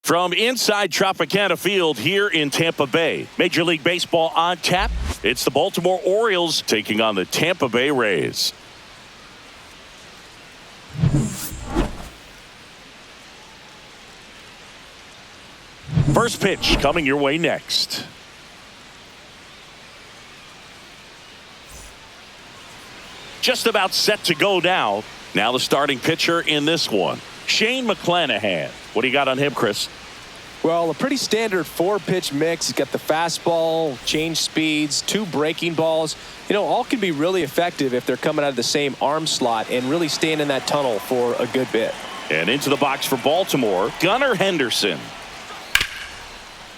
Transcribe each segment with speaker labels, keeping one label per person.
Speaker 1: From inside Tropicana Field here in Tampa Bay, Major League Baseball on tap. It's the Baltimore Orioles taking on the Tampa Bay Rays. First pitch coming your way next. Just about set to go now. Now the starting pitcher in this one, Shane McClanahan. What do you got on him, Chris?
Speaker 2: Well, a pretty standard 4-pitch mix. He's got the fastball, change speeds, 2 breaking balls. You know, all can be really effective if they're coming out of the same arm slot and really staying in that tunnel for a good bit.
Speaker 1: And into the box for Baltimore, Gunnar Henderson.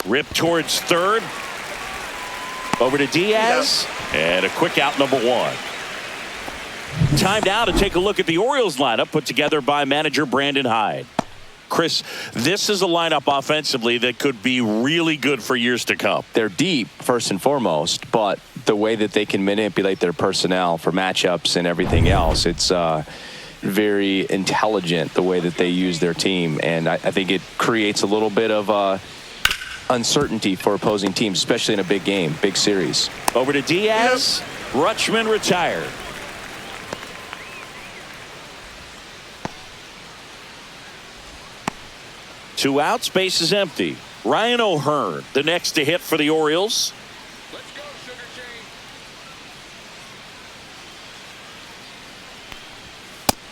Speaker 1: Ripped towards third. Over to Diaz. And a quick out, number 1. Time now to take a look at the Orioles lineup put together by manager Brandon Hyde. Chris, this is a lineup offensively that could be really good for years to come.
Speaker 2: They're deep, first and foremost, but the way that they can manipulate their personnel for matchups and everything else, it's very intelligent the way that they use their team. And I think it creates a little bit of uncertainty for opposing teams, especially in a big game, big series.
Speaker 1: Over to Diaz. Rutschman retired. Two outs, base is empty. Ryan O'Hearn, the next to hit for the Orioles.
Speaker 3: Let's go, Sugar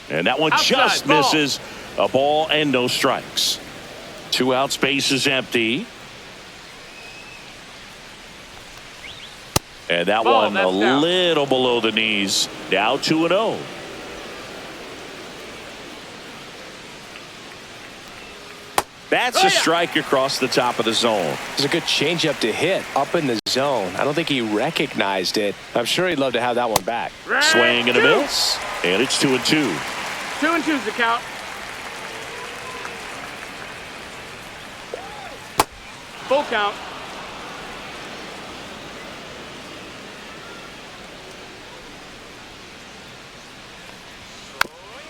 Speaker 3: Shane.
Speaker 1: And that one
Speaker 3: Outside,
Speaker 1: just
Speaker 3: ball.
Speaker 1: misses. A ball and no strikes. 2 outs, base is empty. And that
Speaker 3: Ball,
Speaker 1: one a
Speaker 3: that's down.
Speaker 1: little below the knees. Now 2-0. That's a strike across the top of the zone.
Speaker 2: It's a good changeup to hit up in the zone. I don't think he recognized it. I'm sure he'd love to have that one back.
Speaker 1: Swing and a miss. And it's 2-2.
Speaker 3: 2-2's the count. Full count.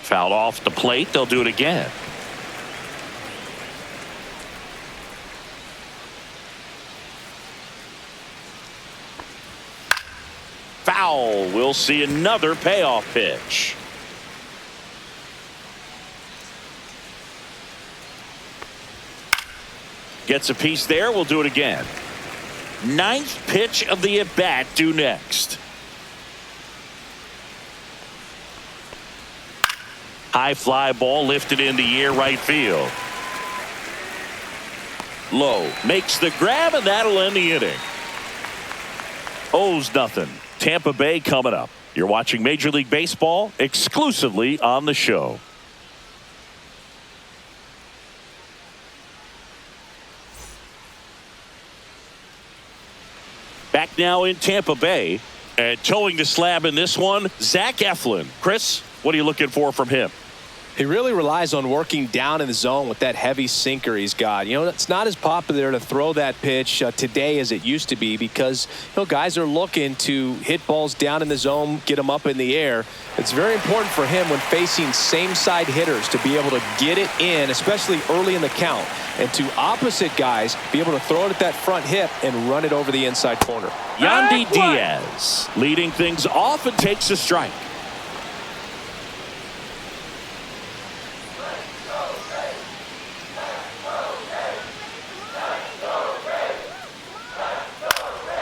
Speaker 1: Fouled off the plate. They'll do it again. Foul. We'll see another payoff pitch. Gets a piece there. We'll do it again. 9th pitch of the at-bat due next. High fly ball lifted in the air, right field. Low makes the grab, and that'll end the inning. O's nothing. Tampa Bay coming up. You're watching Major League Baseball exclusively on the show. Back now in Tampa Bay, and towing the slab in this one, Zach Eflin. Chris, what are you looking for from him?
Speaker 2: He really relies on working down in the zone with that heavy sinker he's got. You know, it's not as popular to throw that pitch today as it used to be because, you know, guys are looking to hit balls down in the zone, get them up in the air. It's very important for him when facing same-side hitters to be able to get it in, especially early in the count, and to opposite guys be able to throw it at that front hip and run it over the inside corner.
Speaker 1: Yandy Diaz leading things off and takes a strike.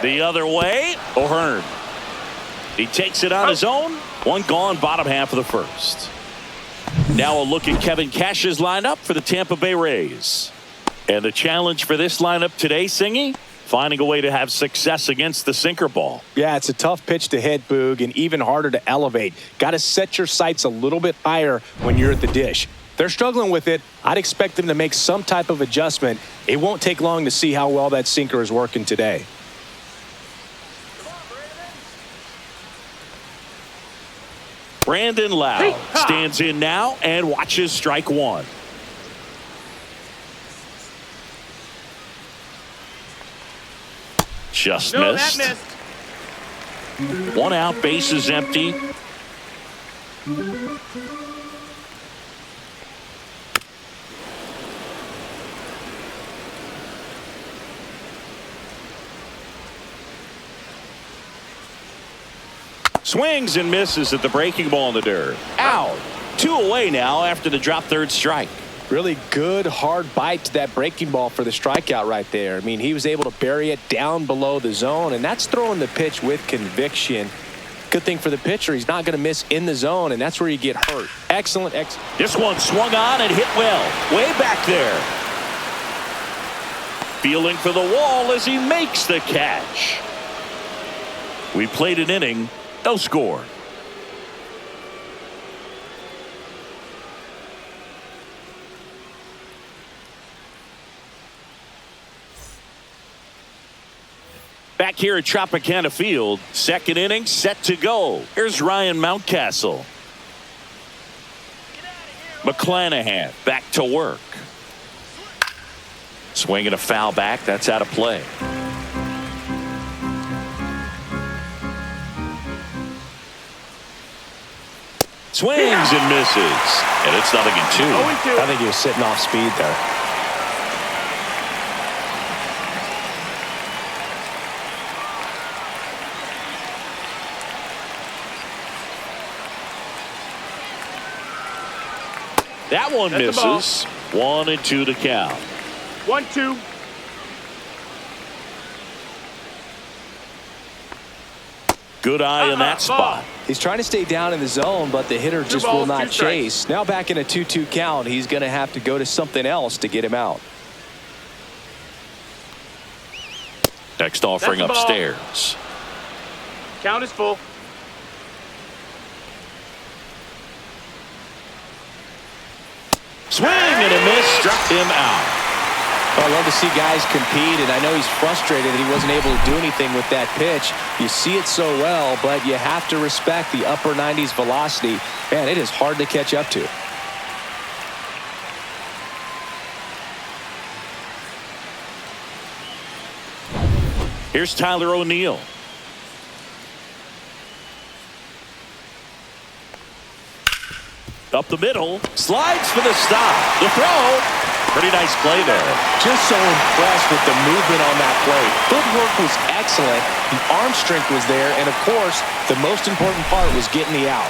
Speaker 1: The other way, O'Hearn. He takes it on his own. One gone, bottom half of the first. Now a look at Kevin Cash's lineup for the Tampa Bay Rays. And the challenge for this lineup today, Singy, finding a way to have success against the sinker ball.
Speaker 2: Yeah, it's a tough pitch to hit, Boog, and even harder to elevate. Got to set your sights a little bit higher when you're at the dish. They're struggling with it. I'd expect them to make some type of adjustment. It won't take long to see how well that sinker is working today.
Speaker 1: Brandon Lau stands in now and watches strike one. Just missed.
Speaker 3: That missed.
Speaker 1: One out, base is empty. Swings and misses at the breaking ball in the dirt. Out. 2 away now after the drop third strike.
Speaker 2: Really good hard bite to that breaking ball for the strikeout right there. I mean, he was able to bury it down below the zone, and that's throwing the pitch with conviction. Good thing for the pitcher, he's not going to miss in the zone, and that's where you get hurt. Excellent.
Speaker 1: This one swung on and hit well. Way back there. Feeling for the wall as he makes the catch. We played an inning, no score. Back here at Tropicana Field, second inning set to go. Here's Ryan Mountcastle. McClanahan back to work. Swinging a foul back. That's out of play. Swings and misses. And it's 0-2.
Speaker 2: I think he was sitting off speed there.
Speaker 1: That one misses. 1-2 to count.
Speaker 3: 1-2.
Speaker 1: Good eye in that spot.
Speaker 2: He's trying to stay down in the zone, but the hitter just will not chase. Now back in a 2-2 count, he's going to have to go to something else to get him out.
Speaker 1: Next offering upstairs.
Speaker 3: Count is full.
Speaker 1: Swing and a miss, struck him out.
Speaker 2: I love to see guys compete, and I know he's frustrated that he wasn't able to do anything with that pitch. You see it so well, but you have to respect the upper 90s velocity. Man, it is hard to catch up to.
Speaker 1: Here's Tyler O'Neill. Up the middle, slides for the stop. The throw, pretty nice play there.
Speaker 2: Just so impressed with the movement on that play. Footwork was excellent. The arm strength was there, and of course, the most important part was getting the out.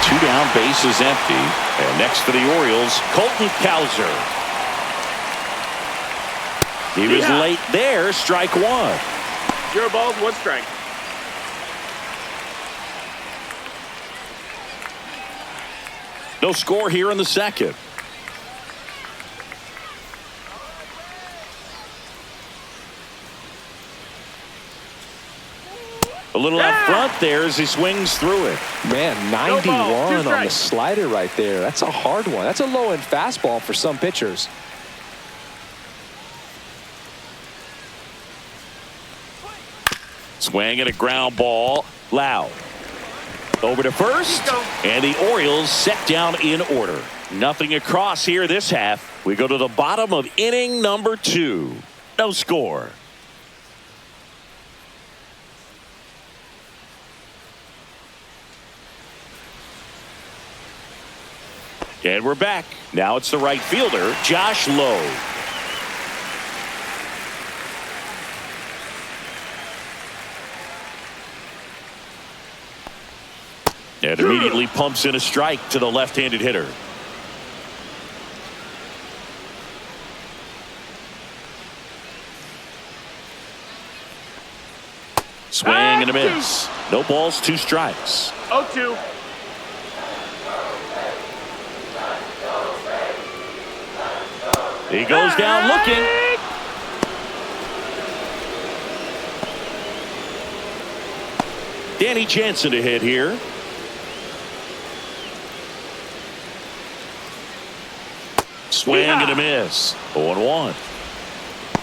Speaker 1: Two down, bases empty, and next for the Orioles, Colton Cowser. He was late there, strike one.
Speaker 3: 0 balls, 1 strike.
Speaker 1: No score here in the second. A little out front there as he swings through it.
Speaker 2: Man, 91 on the slider right there. That's a hard one. That's a low-end fastball for some pitchers.
Speaker 1: Swing and a ground ball. Loud. Over to first. And the Orioles set down in order. Nothing across here this half. We go to the bottom of inning number 2. No score. And we're back. Now it's the right fielder, Josh Lowe. And immediately pumps in a strike to the left-handed hitter. Swing and a miss. No balls, 2 strikes.
Speaker 3: 0-2.
Speaker 1: He goes down looking. Danny Jansen to hit here. Swing and a miss. 0-1.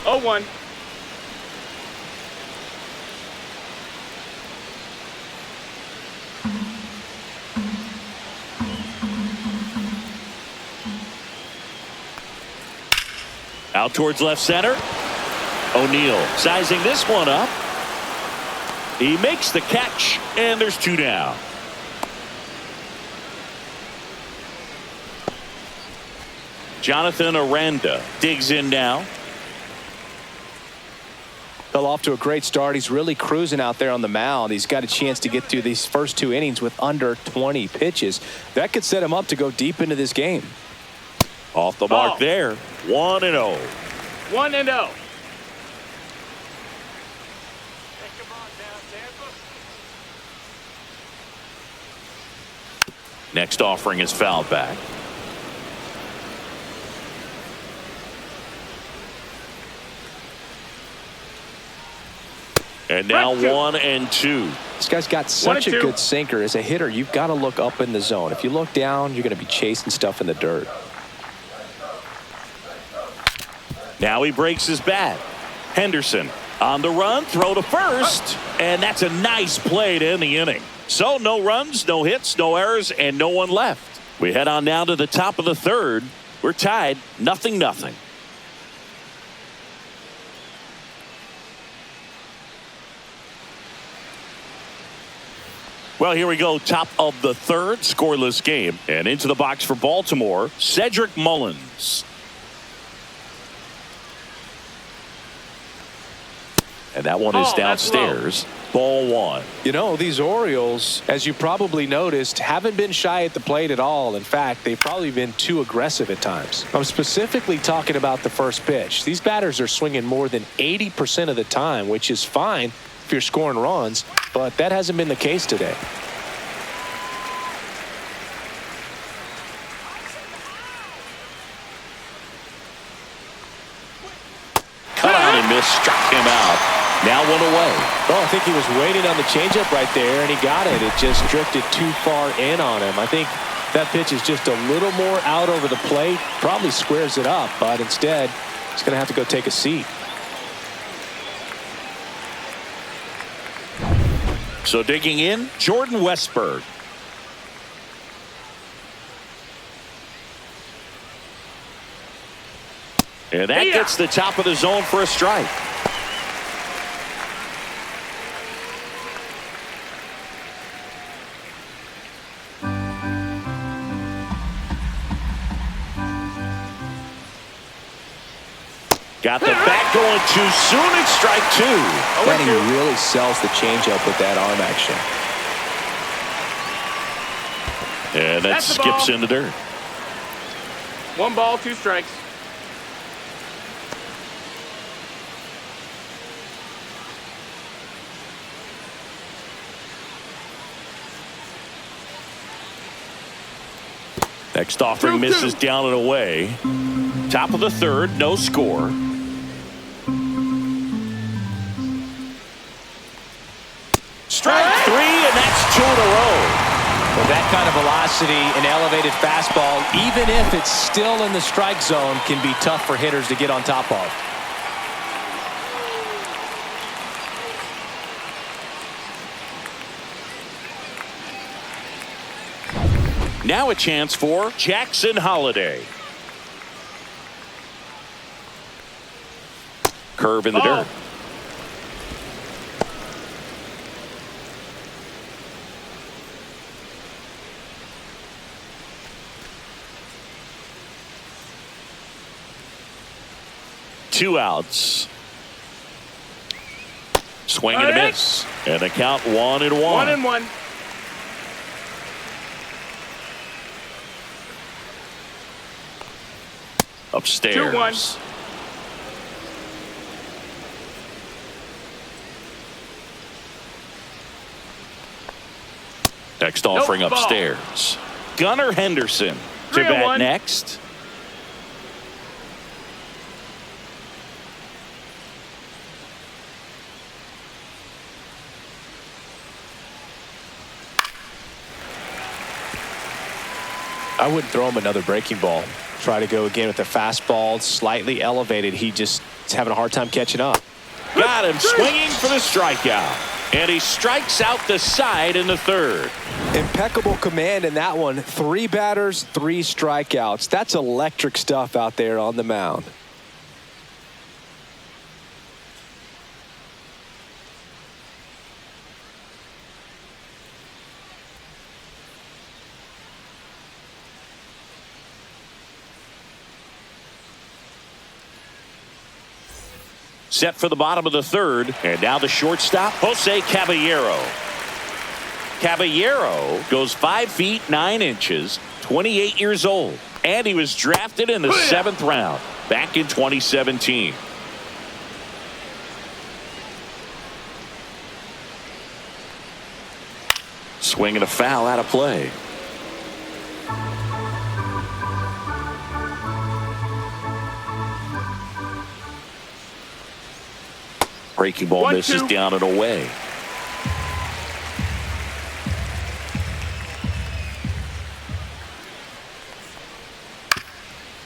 Speaker 3: 0-1.
Speaker 1: Out towards left center. O'Neill sizing this one up. He makes the catch, and there's 2 down. Jonathan Aranda digs in now.
Speaker 2: Fell off to a great start. He's really cruising out there on the mound. He's got a chance to get through these first 2 innings with under 20 pitches. That could set him up to go deep into this game.
Speaker 1: Off the mark there. 1-0.
Speaker 3: 1-0.
Speaker 1: Next offering is fouled back. And now 1-2.
Speaker 2: This guy's got such a good sinker. As a hitter, you've got to look up in the zone. If you look down, you're going to be chasing stuff in the dirt.
Speaker 1: Now he breaks his bat. Henderson on the run, throw to first, and that's a nice play to end the inning. So no runs, no hits, no errors, and no one left. We head on now to the top of the third. We're tied 0-0. Well, here we go. Top of the third, scoreless game. And into the box for Baltimore, Cedric Mullins. And that one is downstairs. Ball one.
Speaker 2: You know, these Orioles, as you probably noticed, haven't been shy at the plate at all. In fact, they've probably been too aggressive at times. I'm specifically talking about the first pitch. These batters are swinging more than 80% of the time, which is fine if you're scoring runs, but that hasn't been the case today.
Speaker 1: Cut on and missed, struck him out. Now 1 away.
Speaker 2: Oh, I think he was waiting on the changeup right there, and he got it. It just drifted too far in on him. I think that pitch is just a little more out over the plate. Probably squares it up, but instead, he's going to have to go take a seat.
Speaker 1: So digging in, Jordan Westberg. And that gets the top of the zone for a strike. Got the bat going too soon. It's strike two.
Speaker 2: And he really sells the changeup with that arm action.
Speaker 1: And that skips in the dirt.
Speaker 3: 1 ball, 2 strikes.
Speaker 1: Next offering misses down and away. Top of the third, no score. Strike 3, and that's 2 in a row.
Speaker 2: With that kind of velocity, an elevated fastball, even if it's still in the strike zone, can be tough for hitters to get on top of.
Speaker 1: Now a chance for Jackson Holliday. Curve in the dirt. Two outs. Swing and a miss. And the count 1-1.
Speaker 3: 1-1.
Speaker 1: Upstairs.
Speaker 3: 2-1.
Speaker 1: Next offering upstairs. Gunnar Henderson to bat next.
Speaker 2: I wouldn't throw him another breaking ball. Try to go again with the fastball, slightly elevated. He just is having a hard time catching up.
Speaker 1: Got him swinging for the strikeout. And he strikes out the side in the third.
Speaker 2: Impeccable command in that one. 3 batters, 3 strikeouts. That's electric stuff out there on the mound.
Speaker 1: Set for the bottom of the third. And now the shortstop, Jose Caballero. Caballero goes 5 feet 9 inches, 28 years old. And he was drafted in the 7th round back in 2017. Swing and a foul out of play. Breaking ball misses down and away.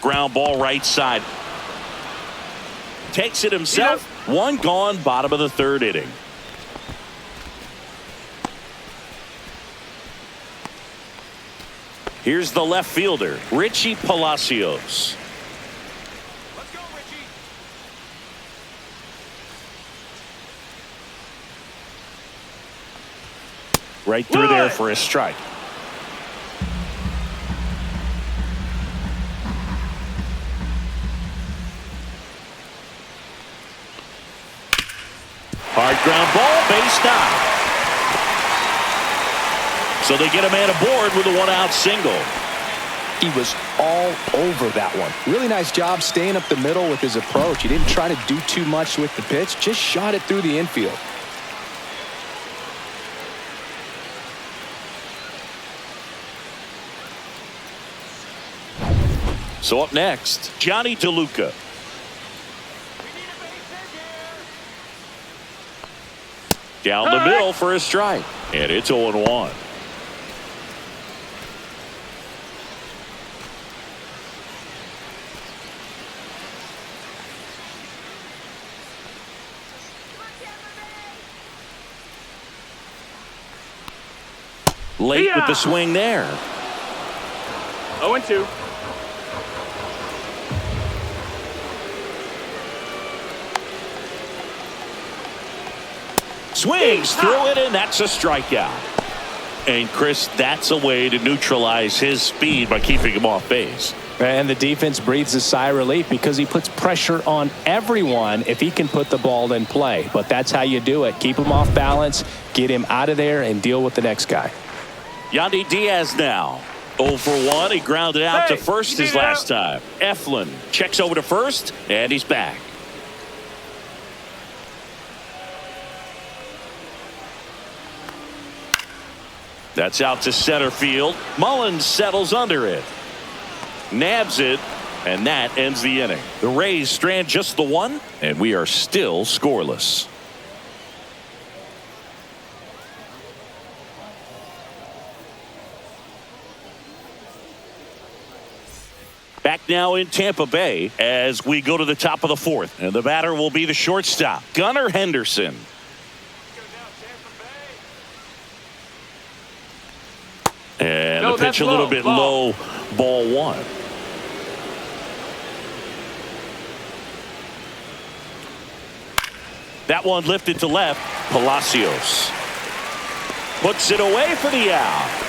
Speaker 1: Ground ball right side. Takes it himself. One gone, bottom of the third inning. Here's the left fielder, Richie Palacios.
Speaker 3: Let's go, Richie.
Speaker 1: Right through there for a strike. Hard ground ball, base down. So they get a man aboard with a 1-out single.
Speaker 2: He was all over that one. Really nice job staying up the middle with his approach. He didn't try to do too much with the pitch, just shot it through the infield.
Speaker 1: So up next, Johnny DeLuca. Down the middle for a strike. And it's 0-1. Late with the swing there.
Speaker 3: 0-2.
Speaker 1: Swings through it, and that's a strikeout. And Chris, that's a way to neutralize his speed by keeping him off base.
Speaker 2: And the defense breathes a sigh of relief because he puts pressure on everyone if he can put the ball in play. But that's how you do it. Keep him off balance, get him out of there, and deal with the next guy.
Speaker 1: Yandy Diaz now. 0 for 1. He grounded out to first his last time. Eflin checks over to first, and he's back. That's out to center field. Mullins settles under it. Nabs it, and that ends the inning. The Rays strand just the one, and we are still scoreless. Back now in Tampa Bay as we go to the top of the fourth. And the batter will be the shortstop, Gunnar Henderson. And the pitch a little bit low, ball one. That one lifted to left. Palacios puts it away for the out.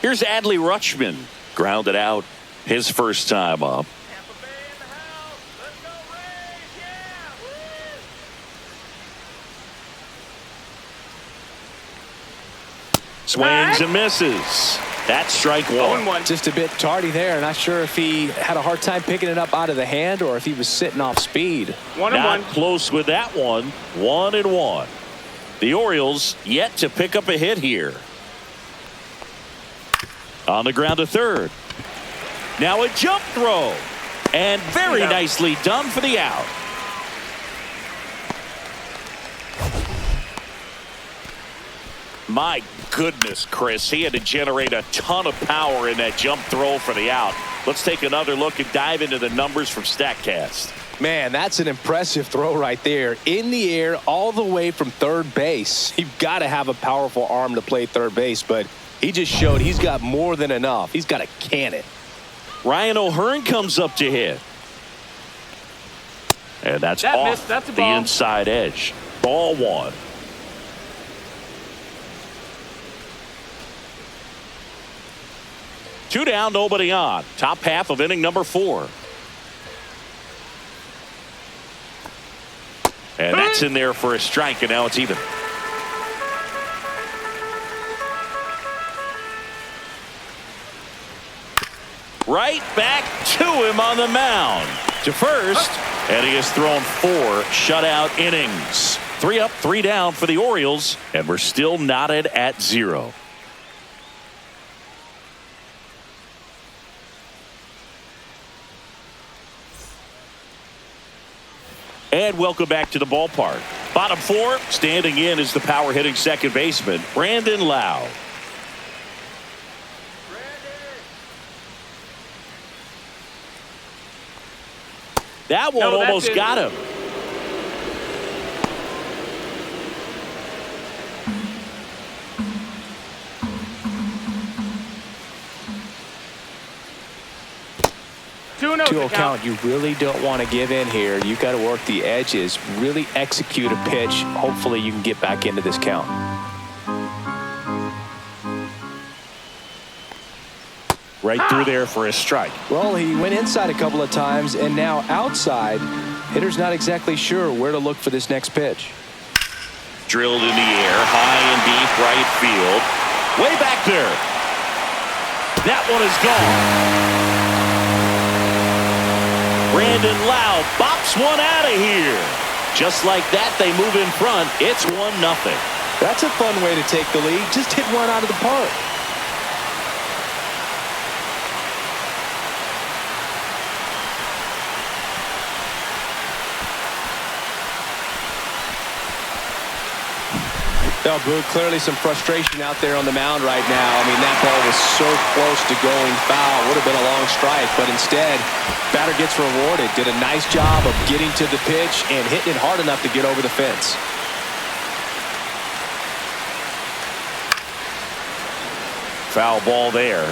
Speaker 1: Here's Adley Rutschman, grounded out his first time up. Swings and misses. That's strike one.
Speaker 2: Just a bit tardy there. Not sure if he had a hard time picking it up out of the hand or if he was sitting off speed.
Speaker 1: Not close with that one. 1-1. The Orioles yet to pick up a hit here. On the ground to third. Now a jump throw. And very nicely done for the out. My goodness, Chris, he had to generate a ton of power in that jump throw for the out. Let's take another look and dive into the numbers from StatCast.
Speaker 2: Man, that's an impressive throw right there. In the air all the way from third base. You've got to have a powerful arm to play third base, but he just showed he's got more than enough. He's got to can it.
Speaker 1: Ryan O'Hearn comes up to hit. And that's off the inside edge. Ball one. Two down, nobody on. Top half of inning number 4. And that's in there for a strike, and now it's even. Right back to him on the mound. To first, and he has thrown 4 shutout innings. 3 up, 3 down for the Orioles, and we're still knotted at 0. And welcome back to the ballpark. Bottom 4, standing in is the power hitting second baseman, Brandon Lau. That one almost got him.
Speaker 2: To a count. You really don't want to give in here. You got to work the edges, really execute a pitch. Hopefully you can get back into this count.
Speaker 1: Right through there for a strike.
Speaker 2: Well, he went inside a couple of times, and now outside. Hitter's not exactly sure where to look for this next pitch.
Speaker 1: Drilled in the air, high and deep right field. Way back there. That one is gone. Brandon Lau bops one out of here. Just like that, they move in front. It's 1-0.
Speaker 2: That's a fun way to take the lead. Just hit one out of the park. Now, Boog, clearly some frustration out there on the mound right now. I mean, that ball was so close to going foul. Would have been a long strike, but instead, batter gets rewarded. Did a nice job of getting to the pitch and hitting it hard enough to get over the fence.
Speaker 1: Foul ball there.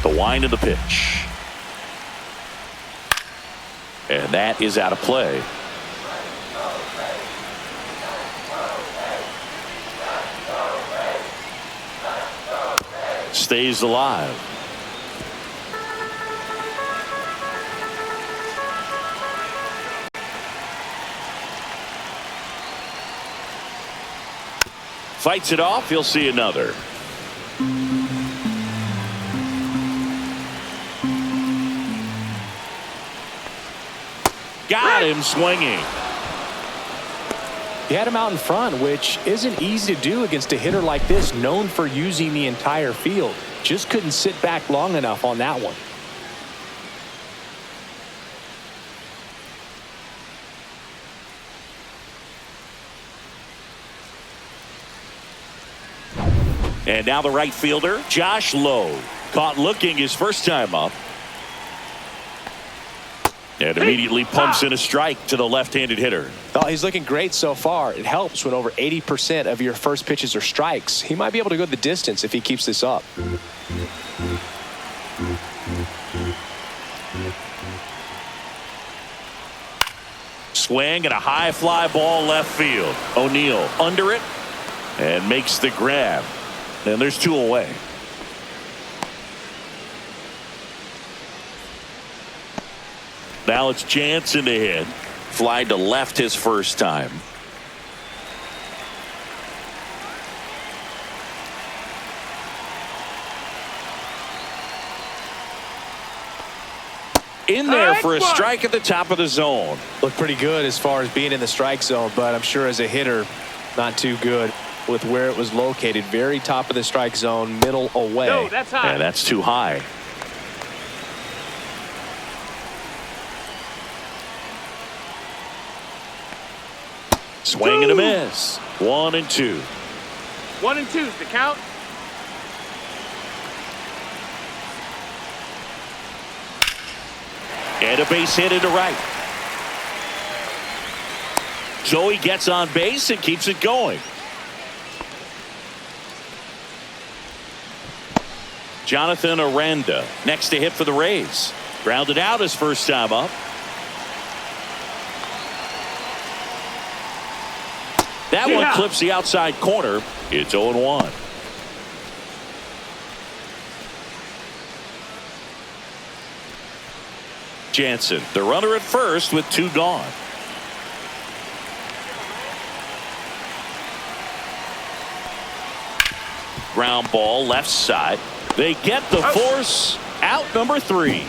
Speaker 1: The wind of the pitch. And that is out of play. Stays alive. Fights it off. He'll see another. Got him swinging.
Speaker 2: He had him out in front, which isn't easy to do against a hitter like this, known for using the entire field. Just couldn't sit back long enough on that one.
Speaker 1: And now the right fielder, Josh Lowe. Caught looking his first time up. And immediately pumps in a strike to the left-handed hitter.
Speaker 2: Oh, he's looking great so far. It helps when over 80% of your first pitches are strikes. He might be able to go the distance if he keeps this up.
Speaker 1: Swing and a high fly ball left field. O'Neill under it and makes the grab. And there's 2 away. Now it's Jansen to hit. Fly to left his first time. In there for a strike at the top of the zone.
Speaker 2: Looked pretty good as far as being in the strike zone, but I'm sure as a hitter, not too good with where it was located. Very top of the strike zone, middle away.
Speaker 3: No, that's high.
Speaker 1: And that's too high. Swing and a miss. 1-2.
Speaker 3: 1-2's the count.
Speaker 1: And a base hit into right. Joey gets on base and keeps it going. Jonathan Aranda next to hit for the Rays. Grounded out his first time up. That one clips the outside corner. It's 0-1. Jansen, the runner at first with 2 gone. Ground ball left side. They get the force out, number 3.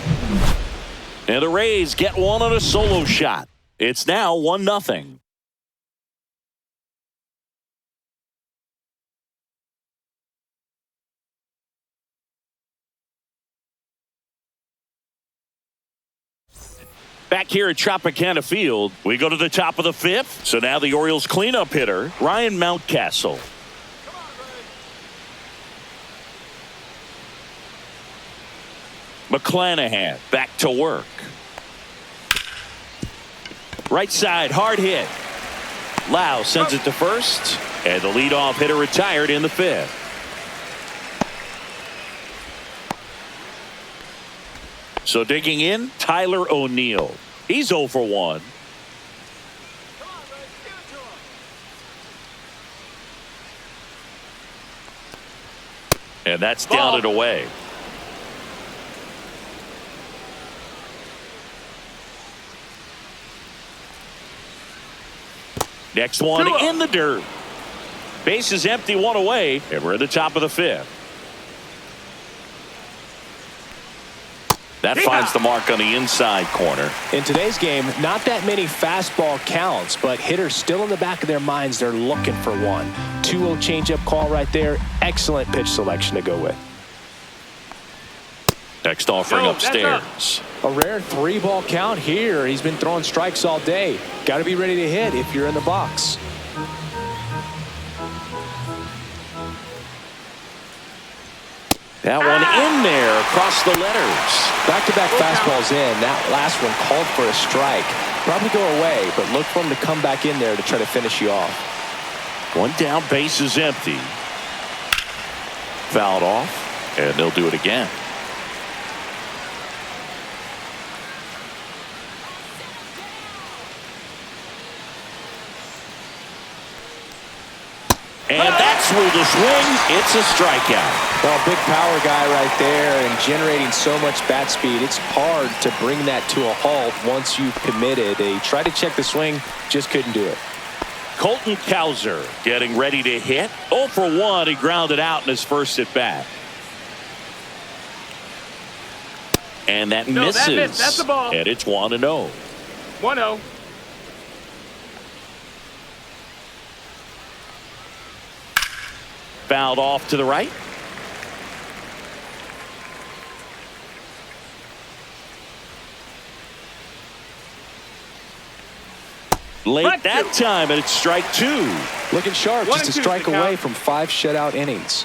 Speaker 1: And the Rays get one on a solo shot. It's now 1-0. Back here at Tropicana Field, we go to the top of the 5th. So now the Orioles cleanup hitter, Ryan Mountcastle. McClanahan back to work. Right side, hard hit. Lau sends it to first, and the leadoff hitter retired in the 5th. So digging in, Tyler O'Neill. He's 0 for 1. And that's down and away. Next one in the dirt. Base is empty, 1 away, and we're at the top of the 5th. That finds the mark on the inside corner.
Speaker 2: In today's game, not that many fastball counts, but hitters still in the back of their minds, they're looking for one. 2-0 changeup call right there. Excellent pitch selection to go with.
Speaker 1: Next offering upstairs.
Speaker 2: A rare 3-ball count here. He's been throwing strikes all day. Got to be ready to hit if you're in the box.
Speaker 1: That one in there across the letters.
Speaker 2: Back-to-back fastballs in. That last one called for a strike. Probably go away, but look for him to come back in there to try to finish you off.
Speaker 1: 1 down, base is empty. Fouled off, and they'll do it again. And that's with the swing. It's a strikeout.
Speaker 2: Well, big power guy right there and generating so much bat speed. It's hard to bring that to a halt once you've committed. They tried to check the swing, just couldn't do it.
Speaker 1: Colton Cowser getting ready to hit. 0 for 1. He grounded out in his first at bat. And that misses.
Speaker 3: That's the ball.
Speaker 1: And it's 1-0.
Speaker 3: 1-0.
Speaker 1: Fouled off to the right. Late that time, and it's strike 2.
Speaker 2: Looking sharp, just a strike away from 5 shutout innings.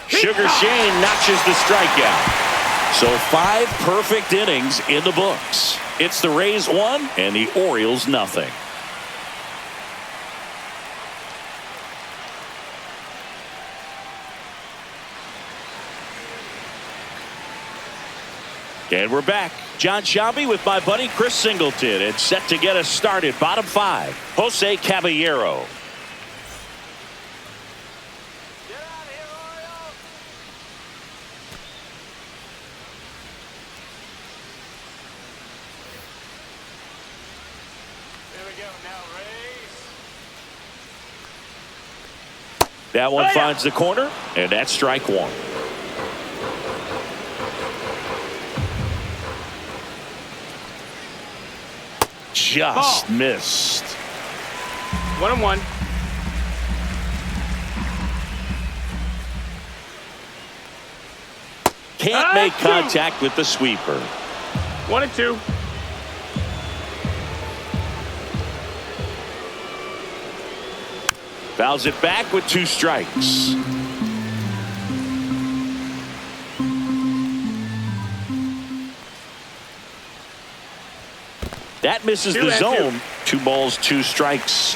Speaker 1: Sugar Shane notches the strikeout. So 5 perfect innings in the books. It's the Rays 1 and the Orioles 0. And we're back. John Sciambi with my buddy Chris Singleton, and set to get us started. Bottom 5, Jose Caballero.
Speaker 3: Get out of here, Orioles. There we go. Now, Rays.
Speaker 1: That one finds the corner, and that's strike 1. Just missed.
Speaker 3: 1-1.
Speaker 1: Can't make contact with the sweeper.
Speaker 3: 1-2.
Speaker 1: Fouls it back with 2 strikes. That misses the zone. 2 balls, 2 strikes.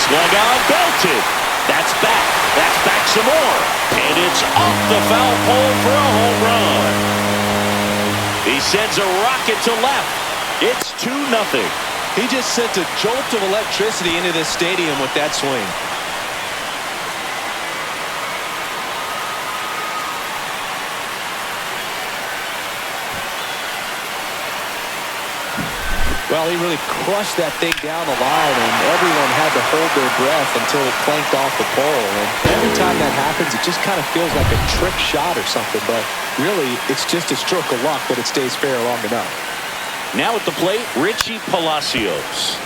Speaker 1: Swung on, belted. That's back. That's back some more. And it's off the foul pole for a home run. He sends a rocket to left. It's 2-0.
Speaker 2: He just sent a jolt of electricity into this stadium with that swing. Well, he really crushed that thing down the line, and everyone had to hold their breath until it clanked off the pole. And every time that happens, it just kind of feels like a trick shot or something. But really, it's just a stroke of luck that it stays fair long enough.
Speaker 1: Now at the plate, Richie Palacios.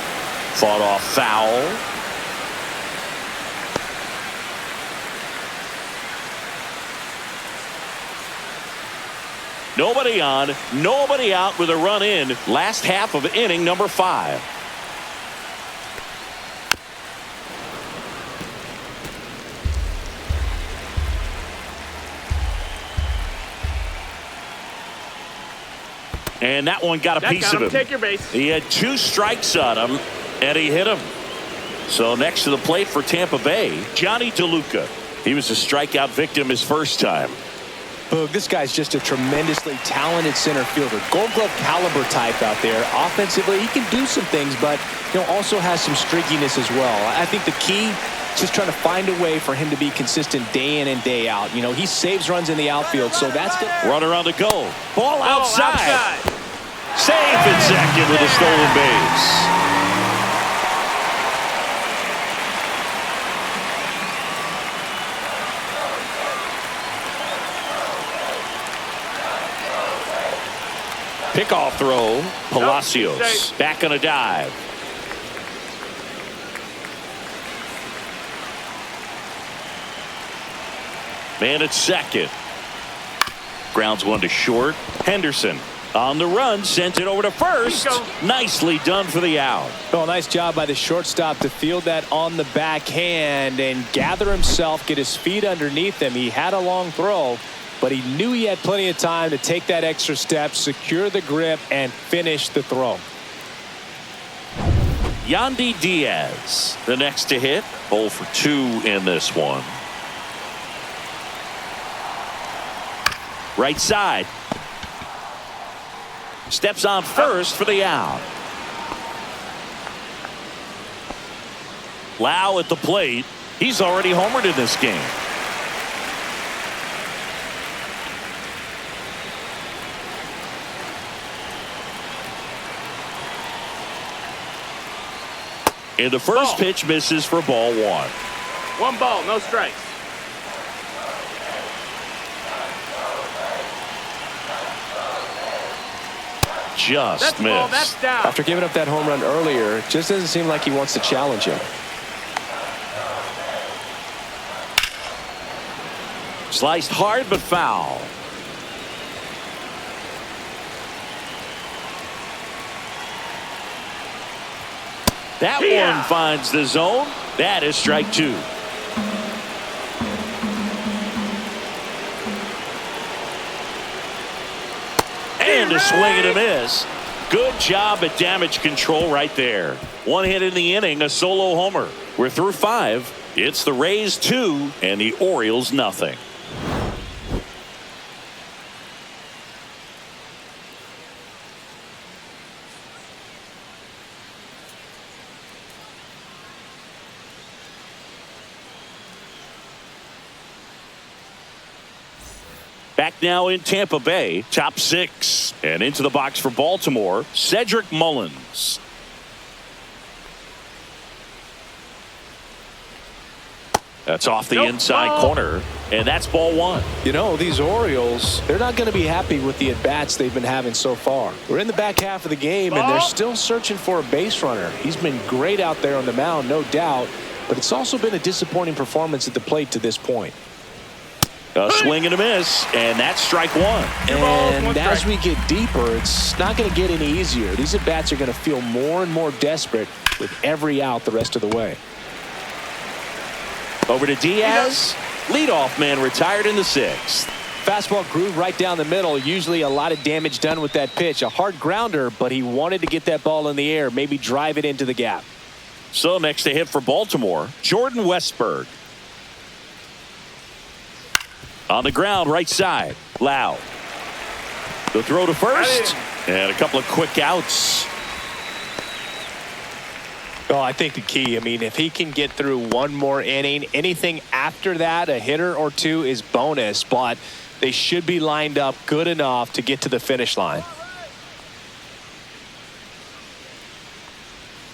Speaker 1: Fought off foul. Nobody on, nobody out with a run in. Last half of inning number 5. And that one got a piece of him.
Speaker 3: Take your base.
Speaker 1: He had 2 strikes on him, and he hit him. So next to the plate for Tampa Bay, Johnny DeLuca. He was a strikeout victim his first time.
Speaker 2: Boog, this guy's just a tremendously talented center fielder. Gold Glove caliber type out there. Offensively, he can do some things, but also has some streakiness as well. I think the key is just trying to find a way for him to be consistent day in and day out. He saves runs in the outfield, so that's the
Speaker 1: runner on the go. Ball outside. Safe at second with a stolen base. Pickoff throw. Palacios back on a dive. Man at second. Grounds one to short. Henderson on the run, sent it over to first. Nicely done for the out.
Speaker 2: Well, nice job by the shortstop to field that on the backhand and gather himself, get his feet underneath him. He had a long throw, but he knew he had plenty of time to take that extra step, secure the grip, and finish the throw.
Speaker 1: Yandy Diaz, the next to hit. 0 for 2 in this one. Right side. Steps on first for the out. Lau at the plate. He's already homered in this game. And the first pitch misses for ball 1.
Speaker 3: 1 ball, no strikes.
Speaker 1: Just missed.
Speaker 3: Ball, that's down.
Speaker 2: After giving up that home run earlier, it just doesn't seem like he wants to challenge him.
Speaker 1: Sliced hard but foul. That one finds the zone. That is strike 2. And a swing and a miss. Good job at damage control right there. 1 hit in the inning, a solo homer. We're through 5. It's the Rays 2 and the Orioles nothing. Back now in Tampa Bay, top 6. And into the box for Baltimore, Cedric Mullins. That's off the inside corner, and that's ball 1.
Speaker 2: These Orioles, they're not going to be happy with the at-bats they've been having so far. We're in the back half of the game, and they're still searching for a base runner. He's been great out there on the mound, no doubt, but it's also been a disappointing performance at the plate to this point.
Speaker 1: A swing and a miss, and that's strike 1.
Speaker 2: And as we get deeper, it's not going to get any easier. These at-bats are going to feel more and more desperate with every out the rest of the way.
Speaker 1: Over to Diaz. Leadoff man retired in the 6th.
Speaker 2: Fastball groove right down the middle. Usually a lot of damage done with that pitch. A hard grounder, but he wanted to get that ball in the air, maybe drive it into the gap.
Speaker 1: So next to hit for Baltimore, Jordan Westburg. On the ground, right side. Lau. The throw to first. And a couple of quick outs.
Speaker 2: Oh, I think the key, if he can get through one more inning, anything after that, a hitter or two is bonus, but they should be lined up good enough to get to the finish line.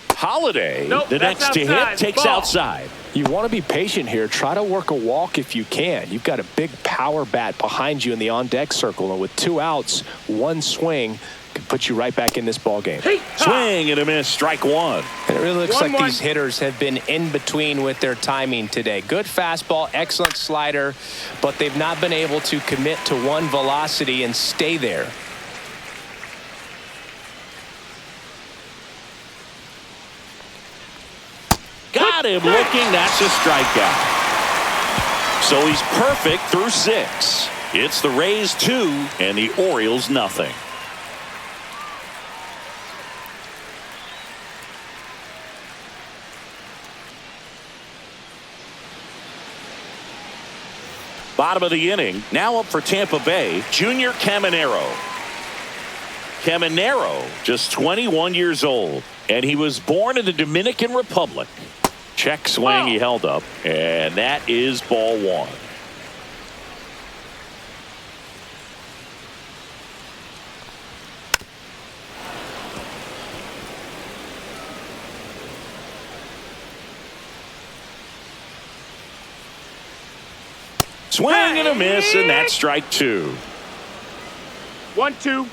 Speaker 1: Holiday,
Speaker 3: nope,
Speaker 1: the next to hit, takes
Speaker 3: ball.
Speaker 1: outside.
Speaker 2: You want to be patient here. Try to work a walk if you can. You've got a big power bat behind you in the on-deck circle, and with 2 outs, 1 swing can put you right back in this ball game.
Speaker 1: Swing and a miss, strike 1.
Speaker 2: And it really looks like
Speaker 3: 1-1.
Speaker 2: these hitters have been in between with their timing today. Good fastball, excellent slider, but they've not been able to commit to one velocity and stay there.
Speaker 1: Got him looking. That's a strikeout. So he's perfect through 6. It's the Rays 2 and the Orioles nothing. Bottom of the inning. Now up for Tampa Bay, Junior Caminero. Caminero, just 21 years old, and he was born in the Dominican Republic. Check swing, he held up, and that is ball 1. Swing and a miss, and that's strike 2.
Speaker 3: 1-2.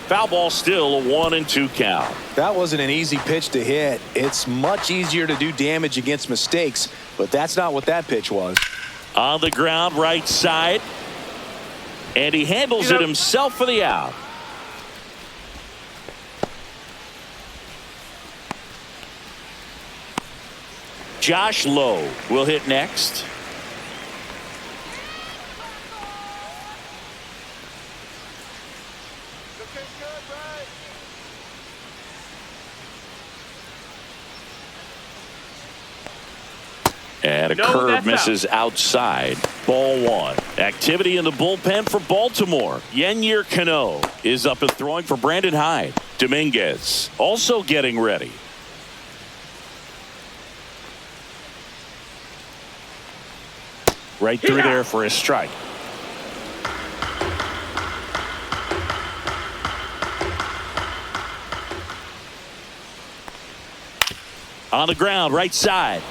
Speaker 1: Foul ball, still a 1-2 count.
Speaker 4: That wasn't an easy pitch to hit. It's much easier to do damage against mistakes, but that's not what that pitch was.
Speaker 1: On the ground, right side. And he handles it himself for the out. Josh Lowe will hit next. And a curve misses outside. Ball 1. Activity in the bullpen for Baltimore. Yennier Cano is up and throwing for Brandon Hyde. Dominguez also getting ready. Right through there for a strike. On the ground, right side.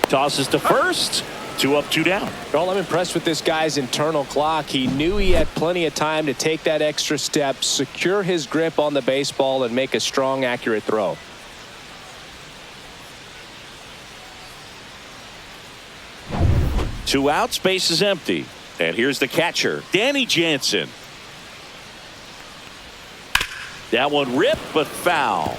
Speaker 1: Tosses to first. 2 up, 2 down.
Speaker 2: Well, I'm impressed with this guy's internal clock. He knew he had plenty of time to take that extra step, secure his grip on the baseball, and make a strong, accurate throw.
Speaker 1: Two outs, base is empty. And here's the catcher, Danny Jansen. That one ripped, but foul.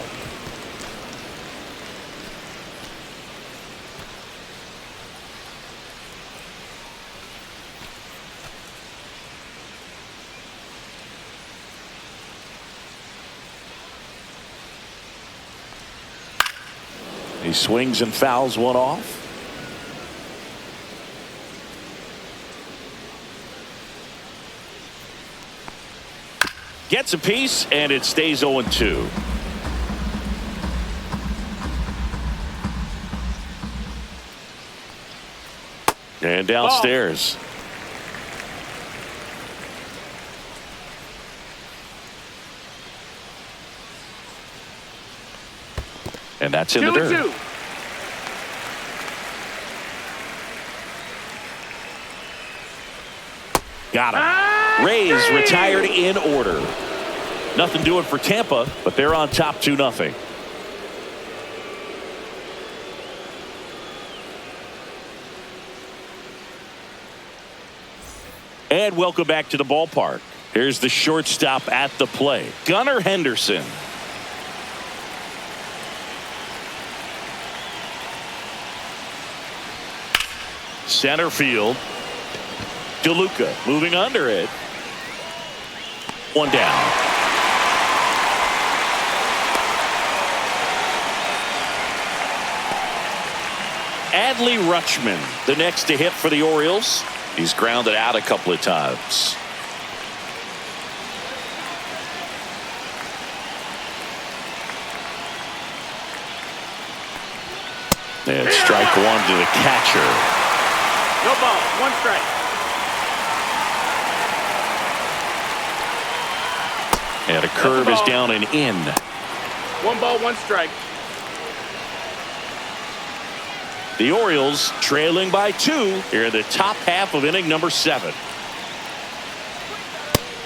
Speaker 1: He swings and fouls one off. Gets a piece, and it stays 0-2. And downstairs. And that's in the dirt.
Speaker 3: 2-2.
Speaker 1: Got him. Rays retired in order. Nothing doing for Tampa, but they're on top 2-0. And welcome back to the ballpark. Here's the shortstop at the play, Gunnar Henderson. Center field. DeLuca moving under it. One down. Adley Rutschman, the next to hit for the Orioles. He's grounded out a couple of times. And strike one to the catcher.
Speaker 3: No ball, one strike.
Speaker 1: And a curve is down and in.
Speaker 3: One ball, one strike.
Speaker 1: The Orioles trailing by 2 here in the top half of inning number 7.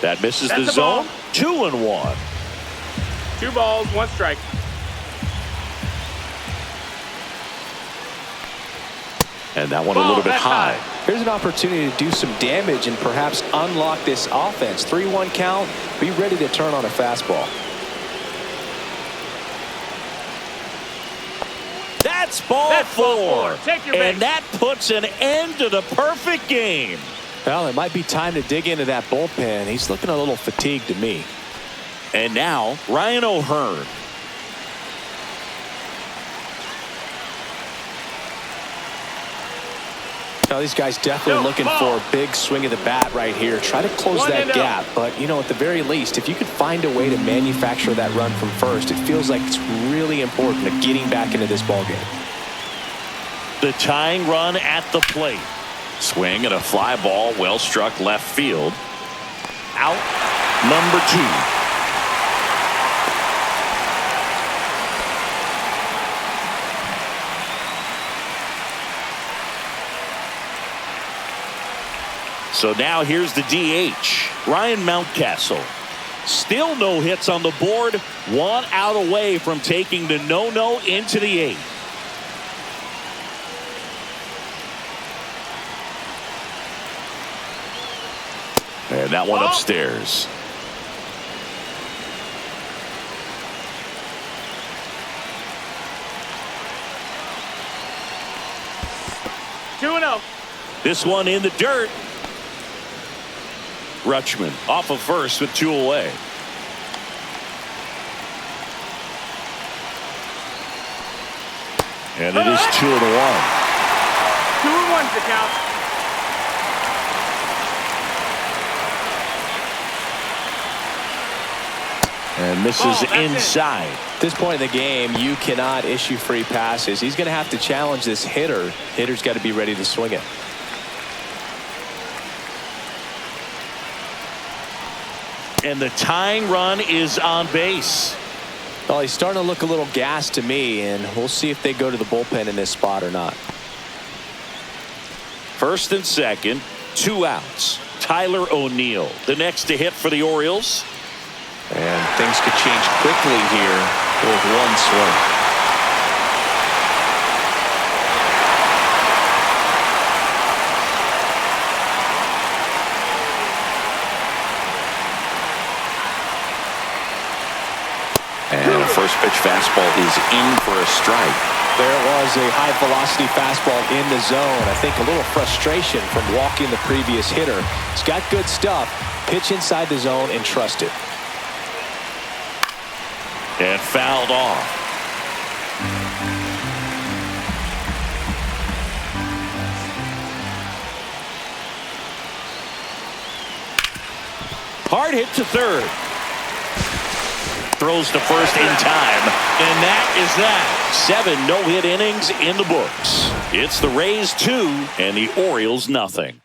Speaker 1: That misses the zone. 2-1.
Speaker 3: 2 balls, one strike.
Speaker 1: And that one a little bit high.
Speaker 2: Here's an opportunity to do some damage and perhaps unlock this offense. 3-1 count. Be ready to turn on a fastball.
Speaker 1: That's ball 4.
Speaker 3: Take your
Speaker 1: and
Speaker 3: base.
Speaker 1: that puts an end to the perfect game.
Speaker 2: Well, it might be time to dig into that bullpen. He's looking a little fatigued to me.
Speaker 1: And now Ryan O'Hearn.
Speaker 2: Now, these guys definitely looking for a big swing of the bat right here. Try to close that gap. But, you know, at the very least, if you could find a way to manufacture that run from first, it feels like it's really important to getting back into this ballgame.
Speaker 1: The tying run at the plate. Swing and a fly ball, well struck left field. Out number 2. So now here's the DH, Ryan Mountcastle. Still no hits on the board. 1 out away from taking the no-no into the 8th. And that one upstairs.
Speaker 3: Two and 0.
Speaker 1: This one in the dirt. Rutschman off of first with 2 away. And it is 2-1.
Speaker 3: 2-1's the count.
Speaker 1: And misses inside.
Speaker 2: At this point in the game, you cannot issue free passes. He's going to have to challenge this hitter. Hitter's got to be ready to swing it.
Speaker 1: And the tying run is on base.
Speaker 2: Well, he's starting to look a little gassed to me, and we'll see if they go to the bullpen in this spot or not.
Speaker 1: First and second, 2 outs. Tyler O'Neill, the next to hit for the Orioles.
Speaker 2: And things could change quickly here with 1 swing.
Speaker 1: And a first pitch fastball is in for a strike.
Speaker 2: There was a high velocity fastball in the zone. I think a little frustration from walking the previous hitter. He's got good stuff. Pitch inside the zone and trust it.
Speaker 1: And fouled off. Hard hit to third. Throws to first in time. And that is that. 7 no-hit innings in the books. It's the Rays 2 and the Orioles nothing.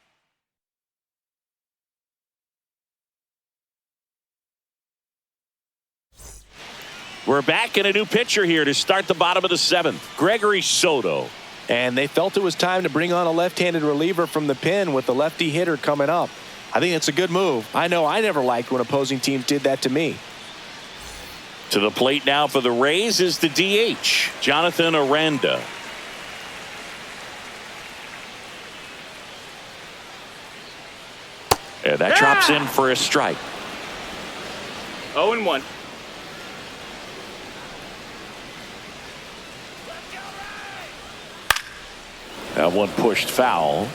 Speaker 1: We're back in a new pitcher here to start the bottom of the 7th. Gregory Soto.
Speaker 2: And they felt it was time to bring on a left-handed reliever from the pen with the lefty hitter coming up. I think it's a good move. I know I never liked when opposing teams did that to me.
Speaker 1: To the plate now for the Rays is the DH, Jonathan Aranda. And that drops in for a strike.
Speaker 3: 0-1.
Speaker 1: That one pushed foul.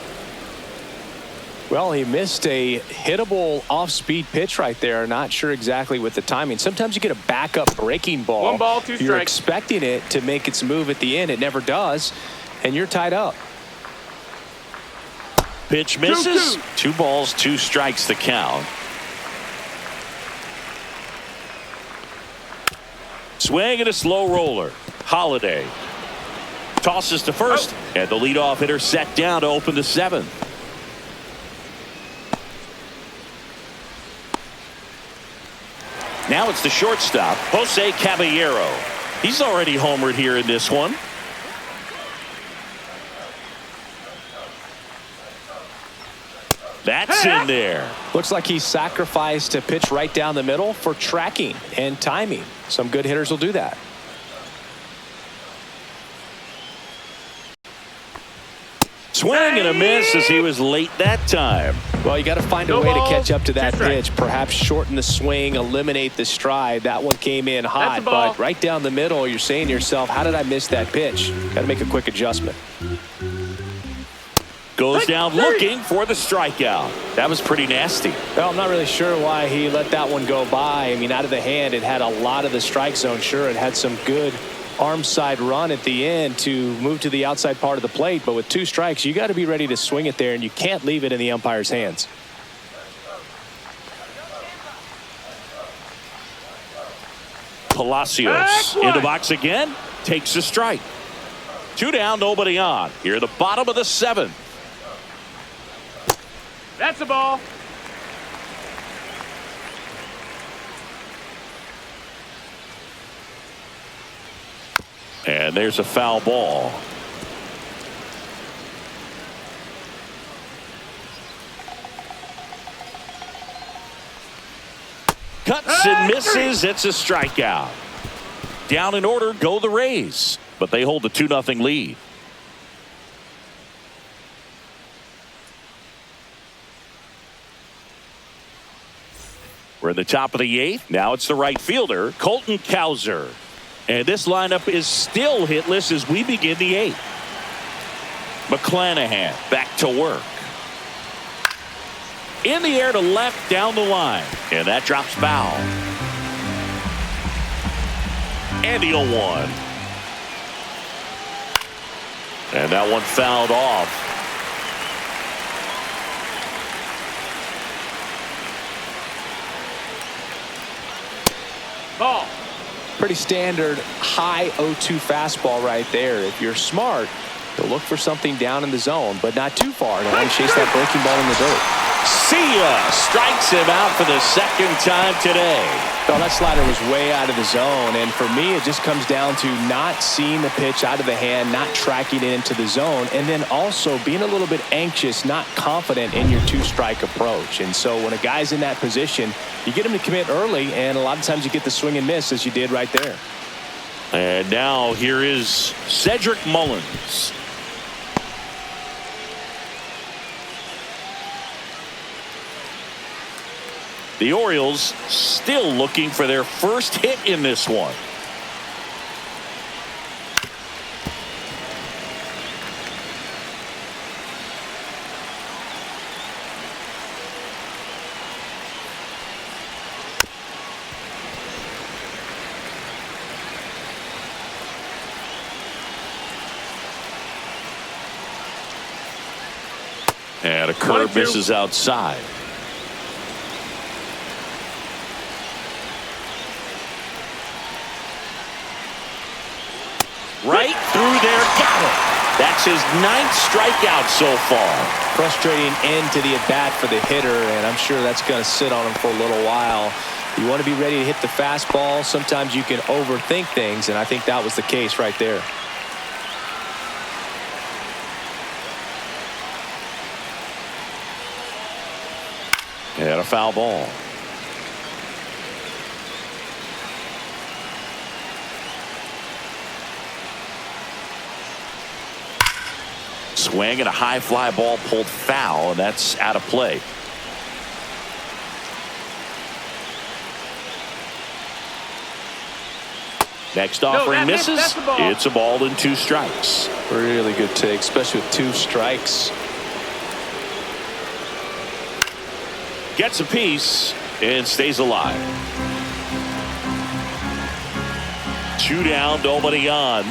Speaker 2: Well, he missed a hittable off-speed pitch right there. Not sure exactly with the timing. Sometimes you get a backup breaking ball.
Speaker 3: 1 ball, 2 strikes.
Speaker 2: You're expecting it to make its move at the end. It never does. and you're tied up.
Speaker 1: Pitch misses. 2 balls, 2 strikes the count. Swing and a slow roller. Holiday tosses to first, and the leadoff hitter set down to open the 7th. Now it's the shortstop, Jose Caballero. He's already homered here in this one. That's in there.
Speaker 2: Looks like he sacrificed a pitch right down the middle for tracking and timing. Some good hitters will do that.
Speaker 1: Swing and a miss as he was late that time.
Speaker 2: Well, you got to find a way to catch up to that pitch. Perhaps shorten the swing, eliminate the stride. That one came in hot, but right down the middle, you're saying to yourself, how did I miss that pitch? Got to make a quick adjustment.
Speaker 1: Goes down looking for the strikeout. That was pretty nasty.
Speaker 2: Well, I'm not really sure why he let that one go by. I mean, out of the hand, it had a lot of the strike zone. Sure, it had some good arm side run at the end to move to the outside part of the plate, but with 2 strikes, you got to be ready to swing it there, and you can't leave it in the umpire's hands.
Speaker 1: Palacios in the box again, takes a strike. 2 down, nobody on. Here at the bottom of the 7th.
Speaker 3: That's a ball.
Speaker 1: And there's a foul ball. Cuts and misses. It's a strikeout. Down in order go the Rays, but they hold the 2-0 lead. We're in the top of the 8th. Now it's the right fielder, Colton Cowser. And this lineup is still hitless as we begin the 8th. McClanahan back to work. In the air to left down the line. And that drops foul. And the 0-1. And that one fouled off.
Speaker 3: Ball.
Speaker 2: Pretty standard high 0-2 fastball right there. If you're smart, you'll look for something down in the zone, but not too far. Don't want to chase that breaking ball in the dirt.
Speaker 1: See ya! Strikes him out for the 2nd time today.
Speaker 2: Well, that slider was way out of the zone, and for me, it just comes down to not seeing the pitch out of the hand, not tracking it into the zone, and then also being a little bit anxious, not confident in your 2-strike approach. And so when a guy's in that position, you get him to commit early, and a lot of times you get the swing and miss as you did right there.
Speaker 1: And now here is Cedric Mullins. The Orioles still looking for their first hit in this one. And a curve misses outside. Right through there, got it. That's his 9th strikeout so far.
Speaker 2: Frustrating end to the at-bat for the hitter, and I'm sure that's going to sit on him for a little while. You want to be ready to hit the fastball. Sometimes you can overthink things, and I think that was the case right there.
Speaker 1: And a foul ball. Swing and a high fly ball pulled foul, and that's out of play. Next offering misses. It's a ball and 2 strikes.
Speaker 2: Really good take, especially with 2 strikes.
Speaker 1: Gets a piece and stays alive. 2 down, nobody on.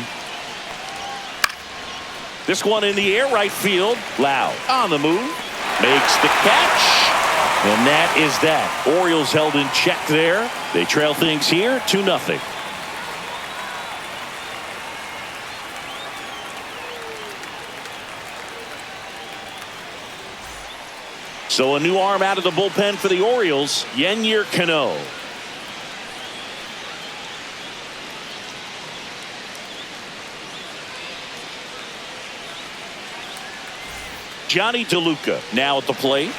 Speaker 1: This one in the air, right field. Loud on the move. Makes the catch. And that is that. Orioles held in check there. They trail things here 2-0. So a new arm out of the bullpen for the Orioles, Yennier Cano. Johnny DeLuca now at the plate.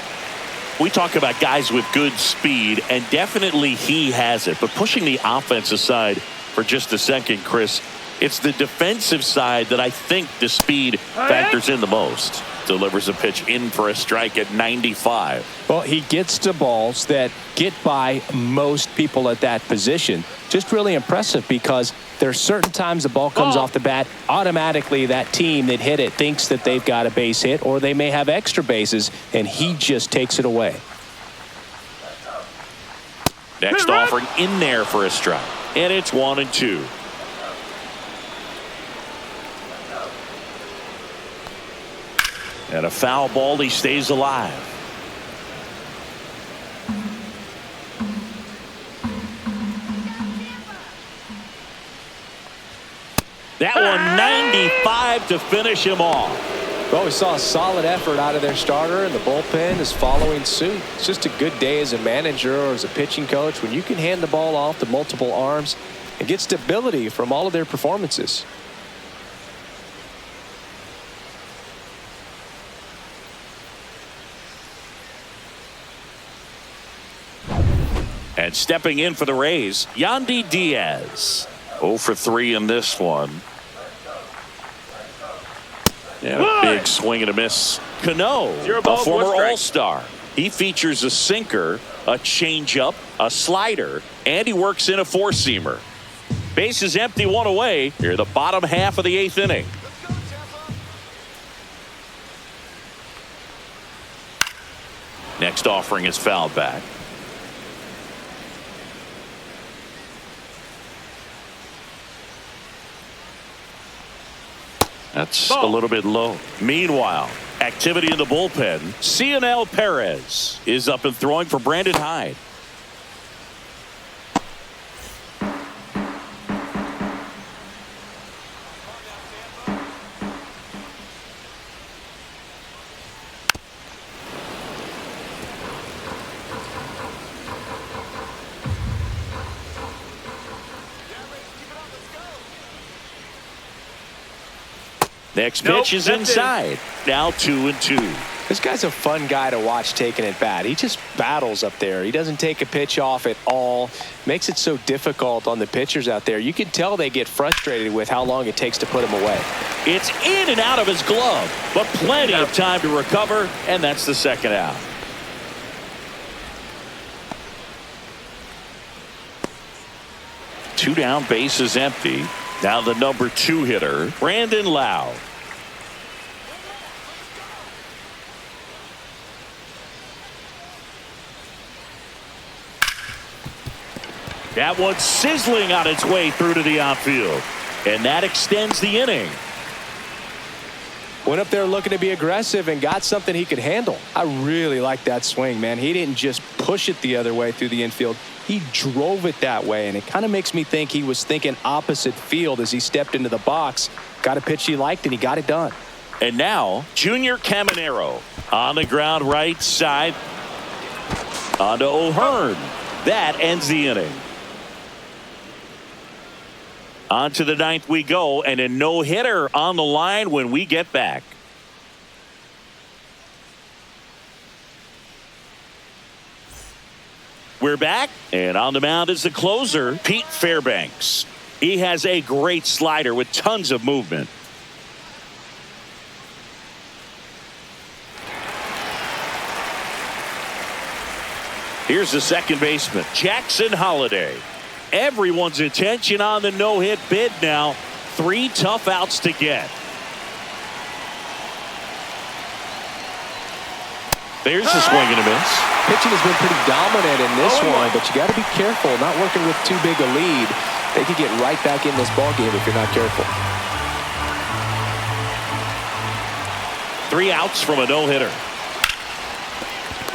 Speaker 1: We talk about guys with good speed, and definitely he has it. But pushing the offense aside for just a second, Chris, it's the defensive side that I think the speed factors in the most. Delivers a pitch in for a strike at 95.
Speaker 2: Well, he gets to balls that get by most people at that position. Just really impressive because there's certain times the ball comes off the bat, automatically that team that hit it thinks that they've got a base hit, or they may have extra bases, and he just takes it away.
Speaker 1: Next offering in there for a strike, and it's 1-2. And a foul ball, he stays alive. That one 95 to finish him off.
Speaker 2: Well, we saw a solid effort out of their starter, and the bullpen is following suit. It's just a good day as a manager or as a pitching coach when you can hand the ball off to multiple arms and get stability from all of their performances.
Speaker 1: And stepping in for the Rays, Yandy Diaz. 0 for 3 in this one. Yeah, big swing and a miss. Cano, a former All-Star. He features a sinker, a changeup, a slider, and he works in a four-seamer. Bases empty, one away. Here, the bottom half of the 8th inning. Next offering is fouled back. That's a little bit low. Meanwhile, activity in the bullpen. Cionel Perez is up and throwing for Brandon Hyde. Next pitch is inside. Now 2-2.
Speaker 2: This guy's a fun guy to watch taking at bat. He just battles up there. He doesn't take a pitch off at all. Makes it so difficult on the pitchers out there. You can tell they get frustrated with how long it takes to put him away.
Speaker 1: It's in and out of his glove, but plenty of time to recover, and that's the second out. Two down, bases empty. Now the number 2 hitter, Brandon Lowe. That one sizzling on its way through to the outfield. And that extends the inning.
Speaker 2: Went up there looking to be aggressive and got something he could handle. I really like that swing, man. He didn't just push it the other way through the infield. He drove it that way, and it kind of makes me think he was thinking opposite field as he stepped into the box. Got a pitch he liked, and he got it done.
Speaker 1: And now, Junior Caminero on the ground right side. On to O'Hearn. That ends the inning. On to the 9th we go, and a no-hitter on the line when we get back. We're back, and on the mound is the closer, Pete Fairbanks. He has a great slider with tons of movement. Here's the second baseman, Jackson Holliday. Everyone's attention on the no-hit bid now. 3 tough outs to get. There's a swing and a miss.
Speaker 2: Pitching has been pretty dominant in this one, but you got to be careful. Not working with too big a lead. They could get right back in this ball game if you're not careful.
Speaker 1: 3 outs from a no-hitter.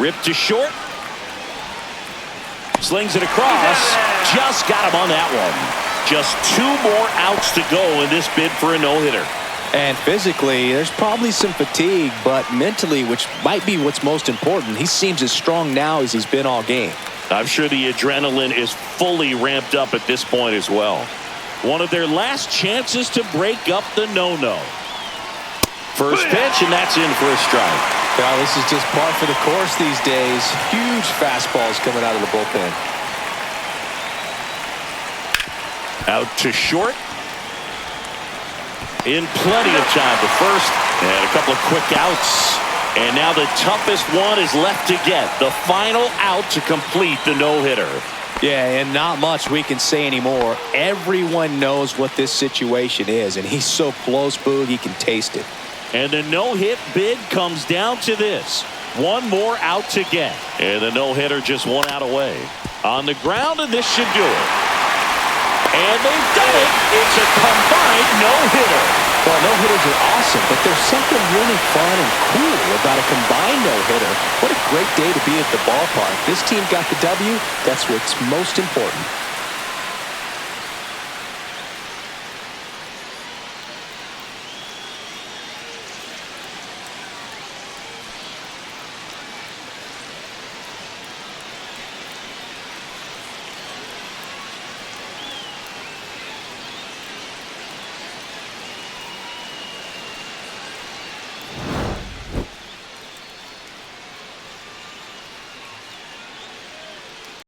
Speaker 1: Ripped to short. Slings it across. Just got him on that one. Just 2 more outs to go in this bid for a no-hitter.
Speaker 2: And physically, there's probably some fatigue, but mentally, which might be what's most important, he seems as strong now as he's been all game.
Speaker 1: I'm sure the adrenaline is fully ramped up at this point as well. One of their last chances to break up the no-no. First pitch, and that's in for a strike.
Speaker 2: Well, this is just par for the course these days. Huge fastballs coming out of the bullpen.
Speaker 1: Out to short. In plenty of time to first, and a couple of quick outs. And now the toughest one is left to get. The final out to complete the no-hitter.
Speaker 2: Yeah, and not much we can say anymore. Everyone knows what this situation is, and he's so close, Boog, he can taste it.
Speaker 1: And the no-hit bid comes down to this. 1 more out to get. And the no-hitter just 1 out away. On the ground, and this should do it. And they've done it. It's a combined no-hitter.
Speaker 2: Well, no-hitters are awesome, but there's something really fun and cool about a combined no-hitter. What a great day to be at the ballpark. This team got the W. That's what's most important.